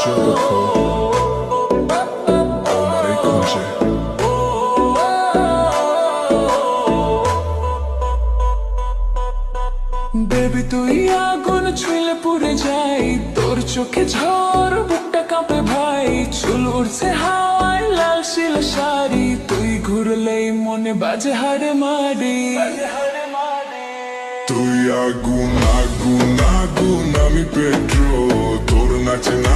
Jericho আমারে খুঁজে baby তুই আগুন ছুঁলে পুড়ে যাই, তোর চোখে ঝড় বুকটা কাঁপে ভাই, চুল উড়ছে হাওয়ায় লাল শিলা শাড়ি, তুই ঘুরলেই মনে বাজে হাড়ে মারি। তুই আগুন আগুন আগুন আমি পেট্রো তোর নাচে না